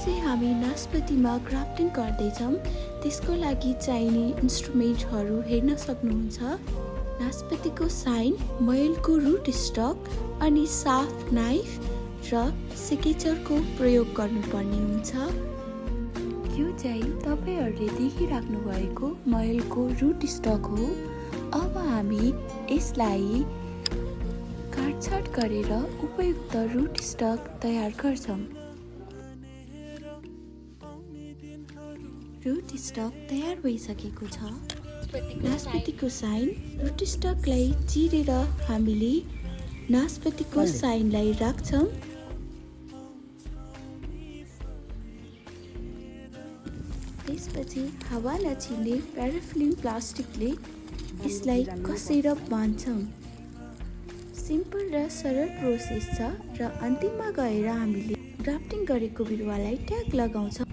चाहिँ हामी नास्पतिमा ग्राफ्टिङ गर्दैछौँ। त्यसको लागि चाहिने इन्स्ट्रुमेन्टहरू हेर्न सक्नुहुन्छ। नास्पतिको साइन, मयलको रूट स्टक अनि साफ नाइफ र सेकेचरको प्रयोग गर्नुपर्ने हुन्छ। यो चाहिँ तपाईँहरूले देखिराख्नु भएको मयलको रूट स्टक हो। अब हामी यसलाई काटछाट गरेर उपयुक्त रूट स्टक तयार गर्छौँ। रूट स्टक तयार भइसकेको छ। नास्पतिको साइन, रूट स्टकलाई चिरेर हामीले नास्पतिको साइनलाई राख्छौँ। त्यसपछि हावा नछिर्ने प्याराफिल्म प्लास्टिकले यसलाई कसेर बाँध्छौँ। सिम्पल र सरल प्रोसेस छ र अन्तिममा गएर हामीले ग्राफ्टिङ गरेको बिरुवालाई ट्याग लगाउँछौँ।